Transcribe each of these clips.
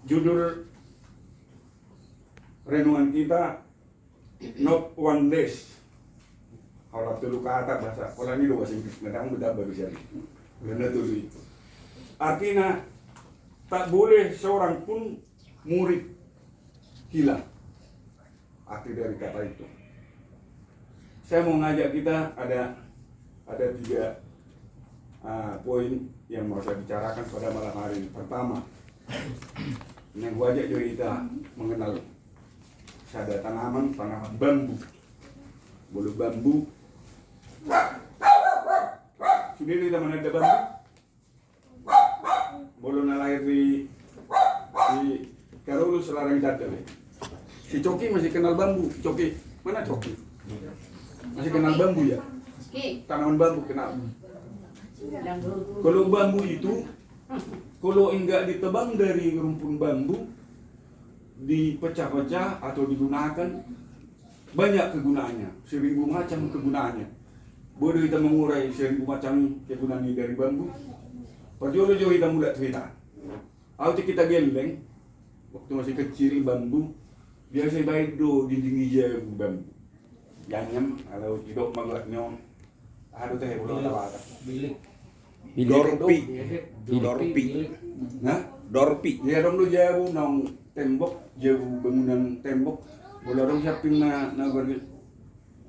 Judul renungan kita not one days. Kalau telu kata bahasa Polandia do bahasa Inggris, kadang beda bisa di. Benar tuh itu. Artinya tak boleh seorang pun murid hilang. Arti dari kata itu. Saya mau ngajak kita ada 3 poin yang mau saya bicarakan pada malam hari ini. Pertama, yang gua ajak juga kita mengenal ada tanaman bambu. Bulu bambu. Sudah kita mana ada bambu? Bulu lahir di Karulu Selarang Datel. Si Coki masih kenal bambu. Coki, mana Coki? Masih kenal bambu ya? Tanaman bambu kenal. Kalau bambu itu, kalau enggak ditebang dari rumpun bambu, dipecah-pecah atau digunakan, banyak kegunaannya, 1000 macam kegunaannya. Boleh kita mengurai 1000 macam kegunaan dari bambu. Perjolo-jolo kita mulai cerita. Waktu kita geleng, waktu masih kecil bambu, biasa baik do dinding hijau bambu. Yanyam, kalau hidup maglatnya, ada teh belum tahu. Dorpi. Nah, dorpi. Ya dong lu jauh nong tembok, jauh bangunan tembok. Boleh dong siapin na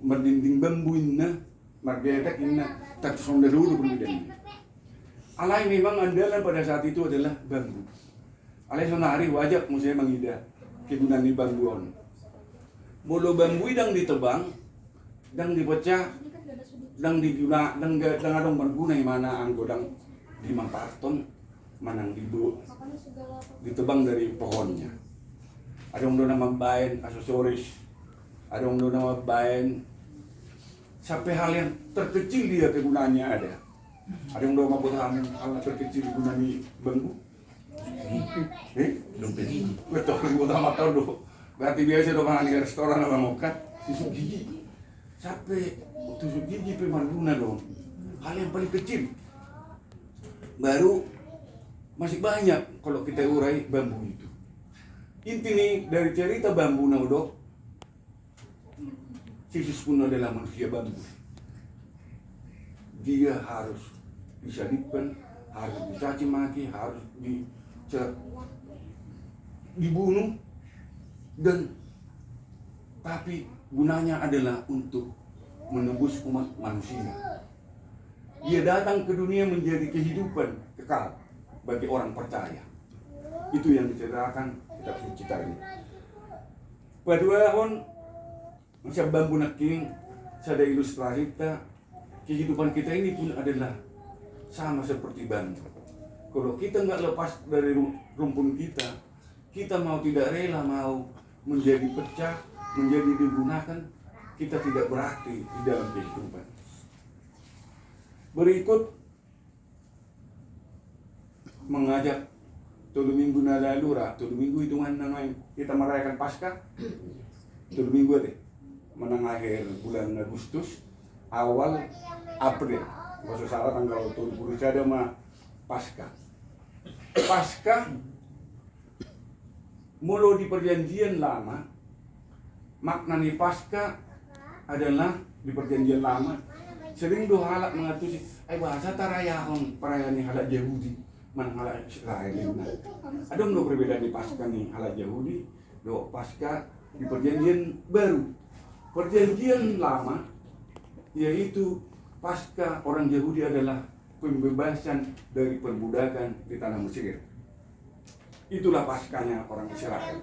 berdinding bambu na, margetek na, tak sonda dulu kemudian. Alai memang andalan pada saat itu adalah bambu. Alai sonari wajib musya mengida kegunaan di bambuan. Bolo bambu yang ditebang, dan dipecah, dan diguna, dan adong berguna mana anggodang dimanfaatkan, manang ditebang dari pohonnya. Ada yang nama bain aksesoris, ada yang nama bain sampai hal yang terkecil dia kegunaannya ada. Ada yang nama botahan hal terkecil gunanya bambu. Dompet gigi. Betul, botahan mata do. Berarti biasa do makan di restoran apa mokat, tusuk gigi. Sampai tusuk gigi pemangguna dong. Hal yang paling kecil. Baru masih banyak kalau kita urai bambu itu. Inti nih dari cerita bambu naudok, Yesus pun adalah manusia bambu. Dia harus disalibkan, harus dicaci maki, harus dibunuh, dan tapi gunanya adalah untuk menebus umat manusia. Dia datang ke dunia menjadi kehidupan kekal bagi orang percaya. Itu yang diceritakan kitab suci tadi. Kedua pun macam bambu naking, ada ilustrasi kita, kehidupan kita ini pun adalah sama seperti bambu. Kalau kita nggak lepas dari rumpun kita mau tidak rela mau menjadi pecah, menjadi digunakan, kita tidak berarti di dalam kehidupan. Berikut mengajak Tulu minggu nalalura, tulu minggu hitungan namanya kita merayakan Paskah. Tulu minggu deh, menang akhir bulan Agustus, awal April. Maksud salah tanggal 20 ada mah Paskah. Paskah mulu di perjanjian lama, makna nih Paskah adalah di perjanjian lama sering do halak mengatur sih, bahasa tarayahon perayaan halak Yahudi. Mana halak Israel ini. Ada nggak perbedaan di Paskah nih halak Yahudi, do Paskah di perjanjian baru. Perjanjian lama yaitu Paskah orang Yahudi adalah pembebasan dari perbudakan di tanah Mesir. Itulah Paskahnya orang Israel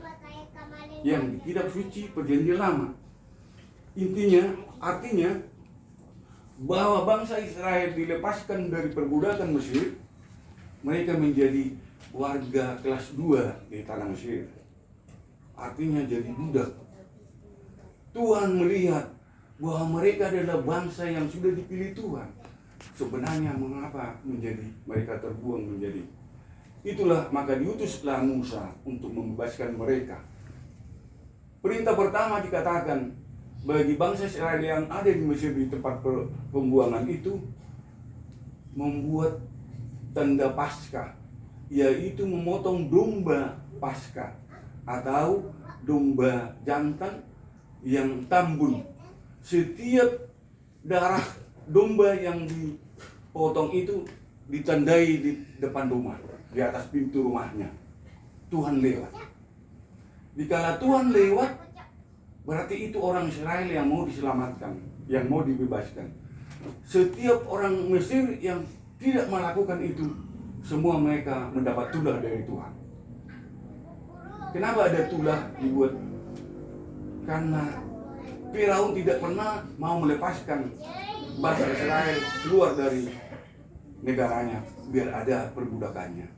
yang di kitab suci perjanjian lama. Artinya bahwa bangsa Israel dilepaskan dari perbudakan Mesir, mereka menjadi warga kelas 2 di tanah Mesir. Artinya jadi budak. Tuhan melihat bahwa mereka adalah bangsa yang sudah dipilih Tuhan. Sebenarnya mengapa mereka terbuang menjadi? Itulah maka diutuslah Musa untuk membebaskan mereka. Perintah pertama dikatakan bagi bangsa Israel yang ada di Mesir di tempat pembuangan itu, membuat tanda Paskah yaitu memotong domba Paskah atau domba jantan yang tambun. Setiap darah domba yang dipotong itu ditandai di depan rumah, di atas pintu rumahnya. Tuhan lewat. Dikala Tuhan lewat, berarti itu orang Israel yang mau diselamatkan, yang mau dibebaskan. Setiap orang Mesir yang tidak melakukan itu, semua mereka mendapat tulah dari Tuhan. Kenapa ada tulah dibuat? Karena Firaun tidak pernah mau melepaskan bangsa Israel keluar dari negaranya biar ada perbudakannya.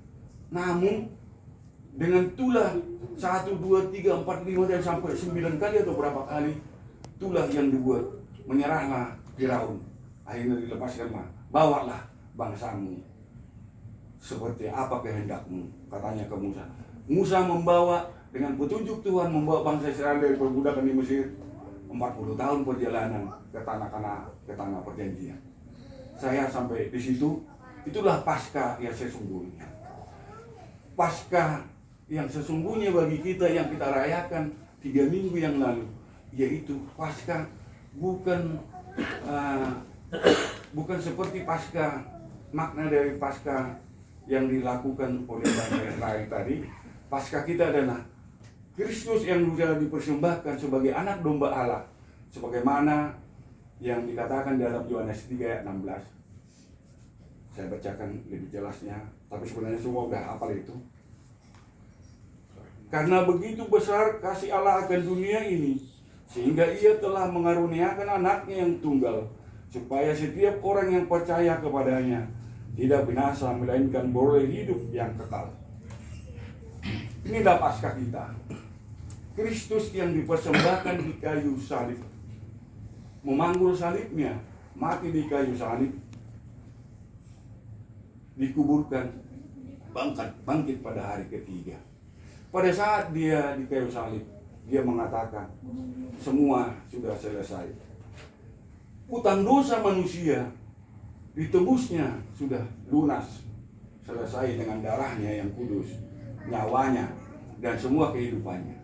Namun dengan tulah 1, 2, 3, 4, 5 dan sampai 9 kali atau berapa kali tulah yang dibuat, menyerahlah Firaun. Akhirnya dilepaskanlah, bawalah bangsamu seperti apa kehendakmu, katanya ke Musa. Musa membawa dengan petunjuk Tuhan, membawa bangsa Israel dari perbudakan di Mesir 40 tahun perjalanan ke tanah perjanjian. Saya sampai di situ, itulah Paskah yang sesungguhnya. Paskah yang sesungguhnya bagi kita yang kita rayakan 3 minggu yang lalu, yaitu Paskah bukan seperti Paskah, makna dari Paskah yang dilakukan oleh bangsa Israel tadi. Paskah kita adalah Kristus yang sudah dipersembahkan sebagai anak domba Allah, sebagaimana yang dikatakan dalam Yohanes 3 ayat 16. Saya bacakan lebih jelasnya, tapi sebenarnya semua udah hafal itu. Karena begitu besar kasih Allah akan dunia ini, sehingga Ia telah mengaruniakan anaknya yang tunggal, supaya setiap orang yang percaya kepadanya tidak binasa, melainkan beroleh hidup yang kekal. Inilah Paskah kita, Kristus yang dipersembahkan di kayu salib, memanggul salibnya, mati di kayu salib, dikuburkan, bangkit pada hari ketiga. Pada saat dia di kayu salib, dia mengatakan, semua sudah selesai. Utang dosa manusia ditebusnya sudah lunas, selesai dengan darahnya yang kudus, nyawanya, dan semua kehidupannya.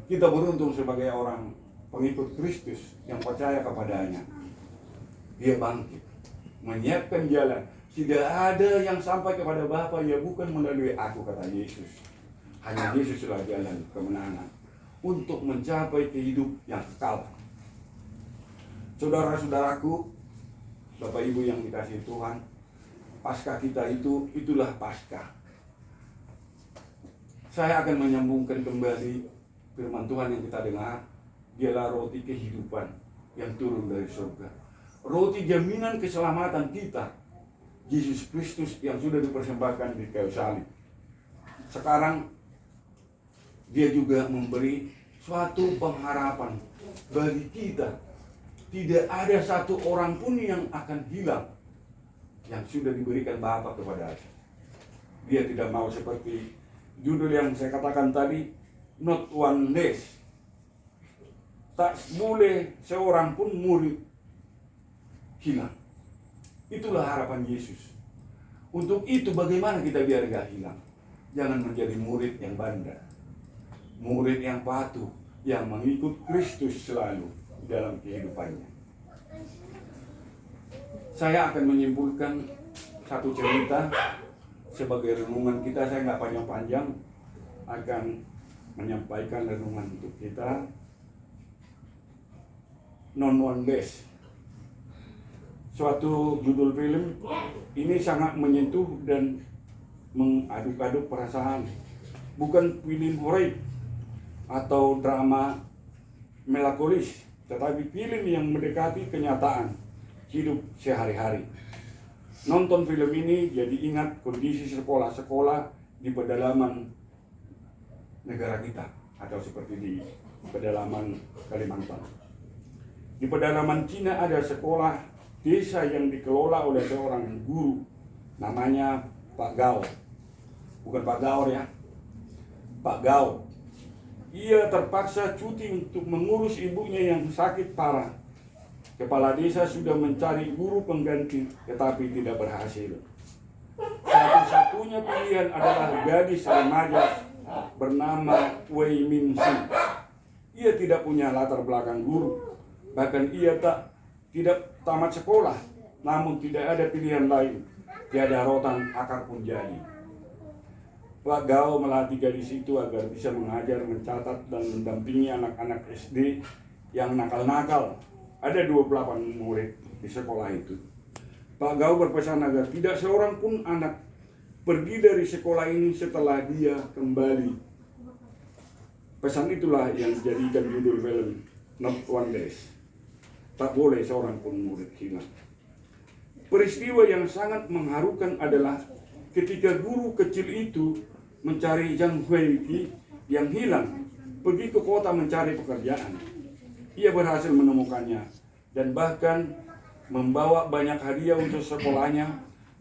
Kita beruntung sebagai orang pengikut Kristus yang percaya kepadanya. Dia bangkit, menyiapkan jalan. Tidak ada yang sampai kepada Bapa ya bukan melalui aku, kata Yesus. Hanya Yesuslah jalan kemenangan untuk mencapai kehidupan yang kekal. Saudara-saudaraku, Bapak Ibu yang dikasihi Tuhan, Paskah kita itulah Paskah. Saya akan menyambungkan kembali firman Tuhan yang kita dengar. Dialah roti kehidupan yang turun dari surga. Roti jaminan keselamatan kita, Yesus Kristus yang sudah dipersembahkan di kayu salib. Sekarang Dia juga memberi suatu pengharapan bagi kita. Tidak ada satu orang pun yang akan hilang yang sudah diberikan Bapa kepada Dia. Dia tidak mau seperti judul yang saya katakan tadi, not one less. Tak boleh seorang pun murid hilang. Itulah harapan Yesus. Untuk itu bagaimana kita biar gak hilang? Jangan menjadi murid yang bandel, murid yang patuh, yang mengikut Kristus selalu dalam kehidupannya. Saya akan menyimpulkan satu cerita sebagai renungan kita. Saya nggak panjang-panjang, akan menyampaikan renungan untuk kita. Non One Less, suatu judul film ini sangat menyentuh dan mengaduk-aduk perasaan. Bukan film horor atau drama melankolis, tetapi film yang mendekati kenyataan hidup sehari-hari. Nonton film ini jadi ingat kondisi sekolah-sekolah di pedalaman negara kita, atau seperti di pedalaman Kalimantan. Di pedalaman Cina ada sekolah desa yang dikelola oleh seorang guru, namanya Pak Gao. Bukan Pak Gaor ya, Pak Gao. Ia terpaksa cuti untuk mengurus ibunya yang sakit parah. Kepala desa sudah mencari guru pengganti, tetapi tidak berhasil. Satu-satunya pilihan adalah gadis remaja bernama Wei Min Shu. Ia tidak punya latar belakang guru, bahkan ia tidak tamat sekolah, namun tidak ada pilihan lain. Tiada rotan akar pun jadi. Pak Gao melatih gadis itu agar bisa mengajar, mencatat, dan mendampingi anak-anak SD yang nakal-nakal. Ada 28 murid di sekolah itu. Pak Gao berpesan agar tidak seorang pun anak pergi dari sekolah ini setelah dia kembali. Pesan itulah yang dijadikan judul film Not One Days. Tak boleh seorang pun murid hilang. Peristiwa yang sangat mengharukan adalah ketika guru kecil itu mencari Zhang Huiqi yang hilang, pergi ke kota mencari pekerjaan. Ia berhasil menemukannya dan bahkan membawa banyak hadiah untuk sekolahnya,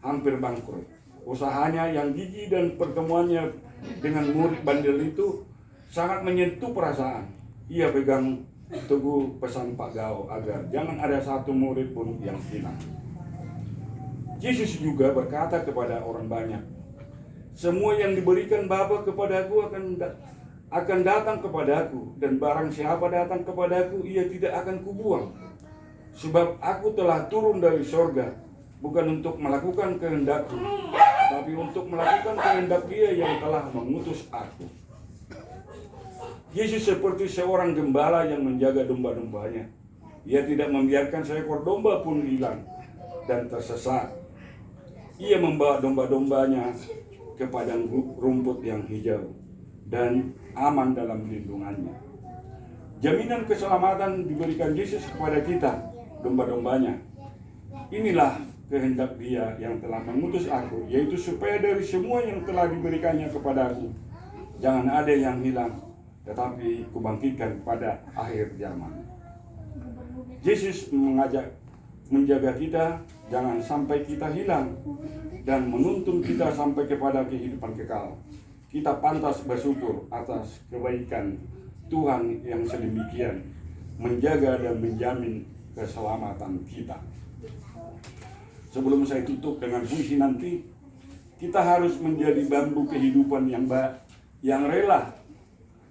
hampir bangkrut. Usahanya yang gigih dan pertemuannya dengan murid bandel itu sangat menyentuh perasaan. Ia pegang teguh pesan Pak Gao agar jangan ada satu murid pun yang hilang. Yesus juga berkata kepada orang banyak, semua yang diberikan Bapa kepadaku akan datang kepadaku, dan barang siapa datang kepadaku, ia tidak akan kubuang. Sebab aku telah turun dari sorga, bukan untuk melakukan kehendakku, tapi untuk melakukan kehendak Dia yang telah mengutus aku. Yesus seperti seorang gembala yang menjaga domba-dombanya. Ia tidak membiarkan seekor domba pun hilang dan tersesat. Ia membawa domba-dombanya ke padang rumput yang hijau dan aman dalam lindungannya. Jaminan keselamatan diberikan Yesus kepada kita, domba-dombanya. Inilah kehendak Dia yang telah mengutus aku, yaitu supaya dari semua yang telah diberikannya kepadaku, jangan ada yang hilang, tetapi kubangkitkan pada akhir zaman. Yesus menjaga kita, jangan sampai kita hilang, dan menuntun kita sampai kepada kehidupan kekal. Kita pantas bersyukur atas kebaikan Tuhan yang sedemikian, menjaga dan menjamin keselamatan kita. Sebelum saya tutup dengan puisi nanti, kita harus menjadi bambu kehidupan yang rela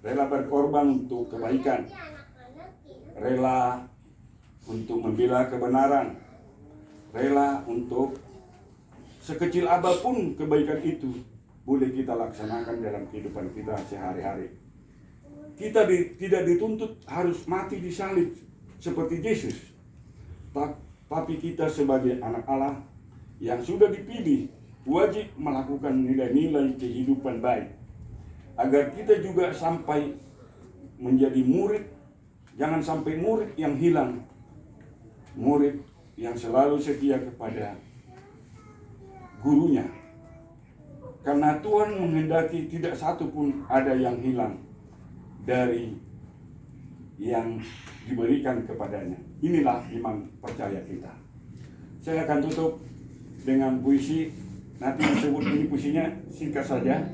berkorban untuk kebaikan, rela untuk membela kebenaran, rela untuk sekecil apapun kebaikan itu boleh kita laksanakan dalam kehidupan kita sehari-hari. Kita tidak dituntut harus mati di salib seperti Yesus, tapi kita sebagai anak Allah yang sudah dipilih wajib melakukan nilai-nilai kehidupan baik, agar kita juga sampai menjadi murid. Jangan sampai murid yang hilang, murid yang selalu setia kepada gurunya. Karena Tuhan menghendaki tidak satu pun ada yang hilang dari yang diberikan kepadanya. Inilah iman percaya kita. Saya akan tutup dengan puisi. Nanti disebut ini puisinya, singkat saja.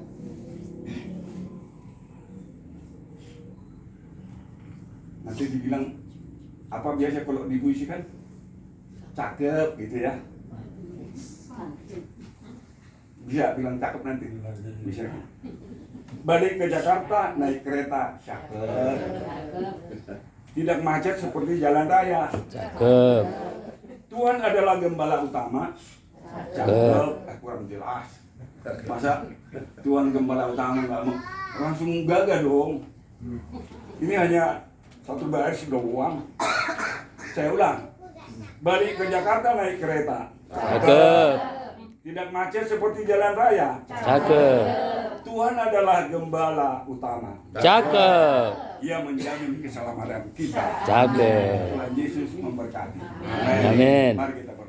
Nanti dibilang apa biasa kalau dipuisikan? Cakep gitu ya. Bisa bilang cakep nanti. Bisa. Balik ke Jakarta naik kereta, cakep. Tidak macet seperti jalan raya, Cakep. Tuhan adalah gembala utama, cakep. Kurang jelas. Masa Tuhan gembala utama nggak mau langsung gagah dong. Ini hanya satu baris doang. Saya ulang. Balik ke Jakarta naik kereta, Cakep. tidak macet seperti jalan raya, Cakep. Tuhan adalah gembala utama. Cakep. Ia menjamin keselamatan kita. Cakep. Tuhan Yesus memberkati. Amin. Mari kita berdoa.